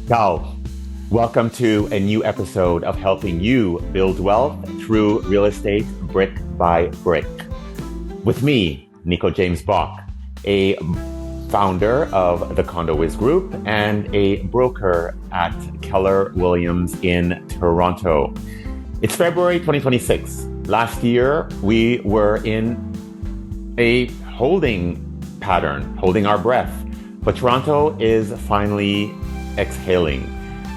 Ciao. Welcome to a new episode of helping you build wealth through real estate brick by brick. With me, Nico James-Bock, a founder of the CondoWiz Group and a broker at Keller Williams in Toronto. It's February 2026. Last year, we were in a holding pattern, holding our breath, but Toronto is finally exhaling.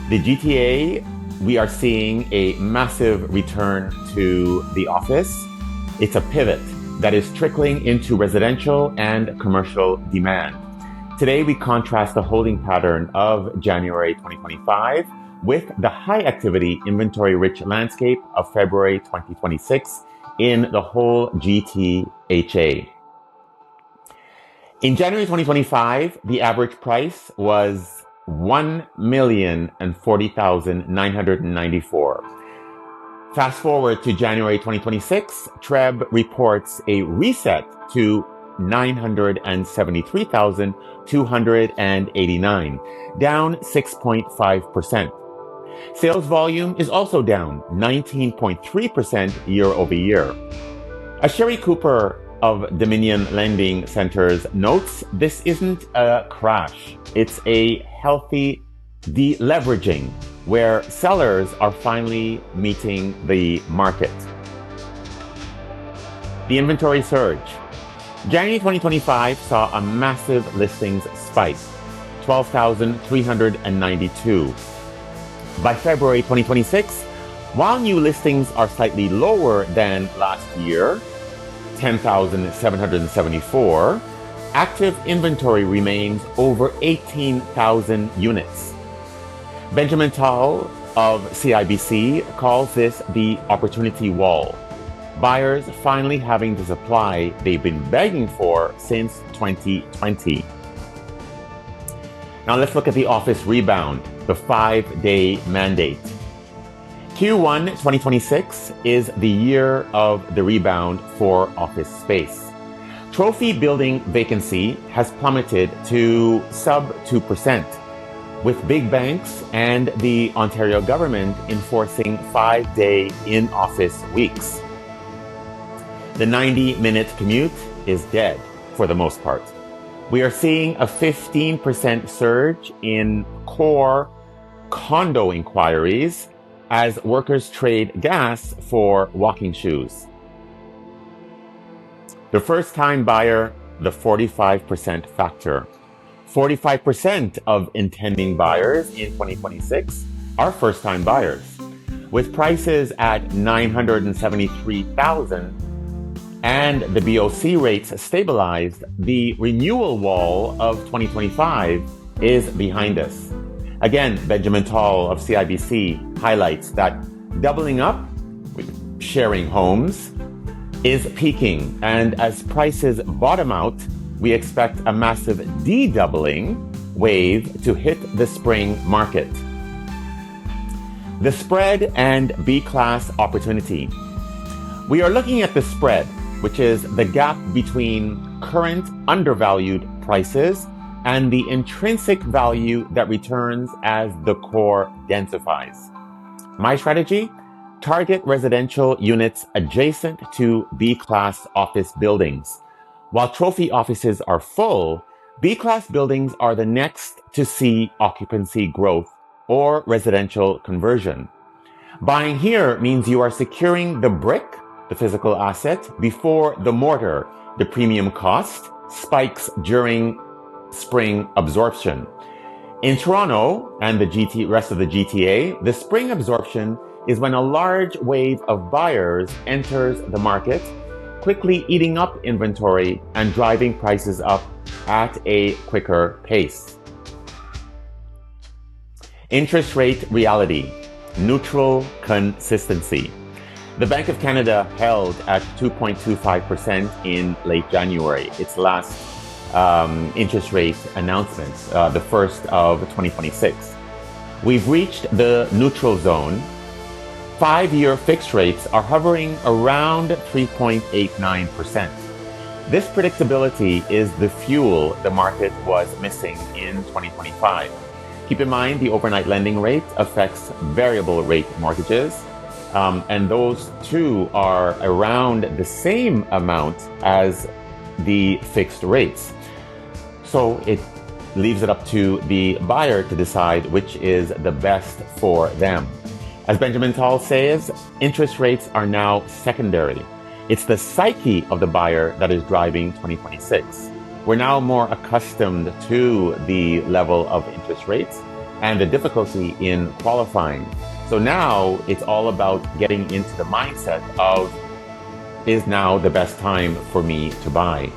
The GTA, we are seeing a massive return to the office. It's a pivot that is trickling into residential and commercial demand. Today, we contrast the holding pattern of January 2025 with the high activity inventory-rich landscape of February 2026 in the whole GTHA. In January 2025, the average price was $1,040,994. Fast forward to January 2026, TRREB reports a reset to $973,289, down 6.5%. Sales volume is also down 19.3% year over year. As Sherry Cooper of Dominion Lending Centers notes, this isn't a crash. It's a healthy deleveraging where sellers are finally meeting the market. The inventory surge. January 2025 saw a massive listings spike, 12,392. By February 2026, while new listings are slightly lower than last year, 10,774, active inventory remains over 18,000 units. Benjamin Tal of CIBC calls this the opportunity wall. Buyers finally having the supply they've been begging for since 2020. Now let's look at the office rebound, the 5-day mandate. Q1 2026 is the year of the rebound for office space. Trophy building vacancy has plummeted to sub 2%, with big banks and the Ontario government enforcing 5-day in-office weeks. The 90-minute commute is dead for the most part. We are seeing a 15% surge in core condo inquiries as workers trade gas for walking shoes. The first-time buyer, the 45% factor. 45% of intending buyers in 2026 are first-time buyers. With prices at $973,000 and the BOC rates stabilized, the renewal wall of 2025 is behind us. Again, Benjamin Tal of CIBC highlights that doubling up, sharing homes, is peaking, and as prices bottom out, we expect a massive de-doubling wave to hit the spring market. The spread and B-class opportunity. We are looking at the spread, which is the gap between current undervalued prices and the intrinsic value that returns as the core densifies. My strategy? Target residential units adjacent to B-class office buildings. While trophy offices are full, B-class buildings are the next to see occupancy growth or residential conversion. Buying here means you are securing the brick, the physical asset, before the mortar, the premium cost, spikes during spring absorption. In Toronto and the rest of the GTA, the spring absorption is when a large wave of buyers enters the market, quickly eating up inventory and driving prices up at a quicker pace. Interest rate reality, neutral consistency. The Bank of Canada held at 2.25% in late January, its last interest rate announcement, the first of 2026. We've reached the neutral zone. 5-year fixed rates are hovering around 3.89%. This predictability is the fuel the market was missing in 2025. Keep in mind the overnight lending rate affects variable rate mortgages, and those two are around the same amount as the fixed rates. So it leaves it up to the buyer to decide which is the best for them. As Benjamin Tal says, interest rates are now secondary. It's the psyche of the buyer that is driving 2026. We're now more accustomed to the level of interest rates and the difficulty in qualifying. So now it's all about getting into the mindset of, is now the best time for me to buy?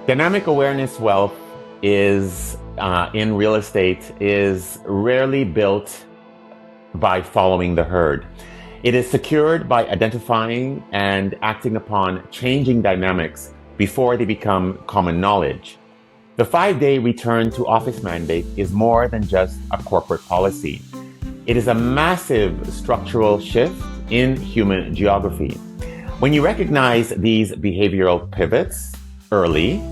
Dynamic awareness wealth is in real estate is rarely built by following the herd. It is secured by identifying and acting upon changing dynamics before they become common knowledge. The 5-day return to office mandate is more than just a corporate policy. It is a massive structural shift in human geography. When you recognize these behavioral pivots early,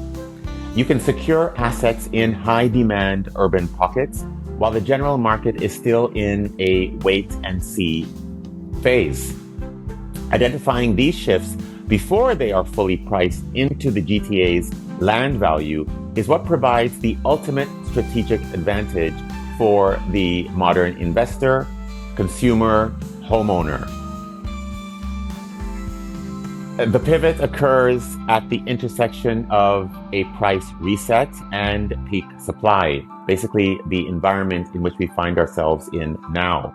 you can secure assets in high-demand urban pockets while the general market is still in a wait-and-see phase. Identifying these shifts before they are fully priced into the GTA's land value is what provides the ultimate strategic advantage for the modern investor, consumer, homeowner. The pivot occurs at the intersection of a price reset and peak supply, basically the environment in which we find ourselves in now.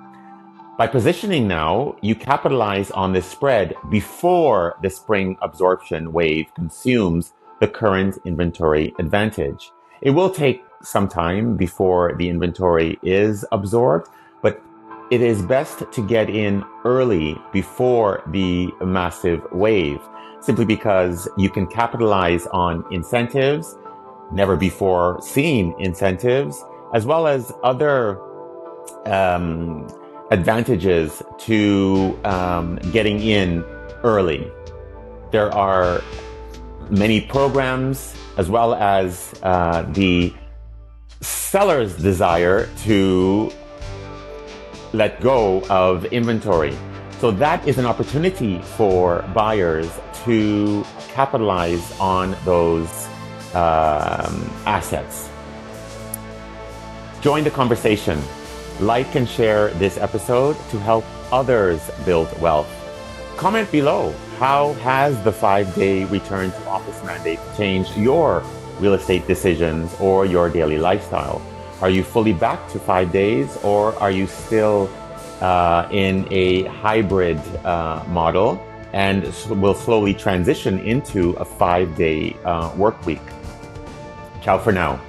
By positioning now, you capitalize on this spread before the spring absorption wave consumes the current inventory advantage. It will take some time before the inventory is absorbed, but it is best to get in early before the massive wave, simply because you can capitalize on incentives, never before seen incentives, as well as other advantages to getting in early. There are many programs, as well as the seller's desire to let go of inventory. So that is an opportunity for buyers to capitalize on those assets. Join the conversation. Like and share this episode to help others build wealth. Comment below, how has the 5-day return to office mandate changed your real estate decisions or your daily lifestyle? Are you fully back to 5 days, or are you still in a hybrid model and will slowly transition into a 5-day work week? Ciao for now.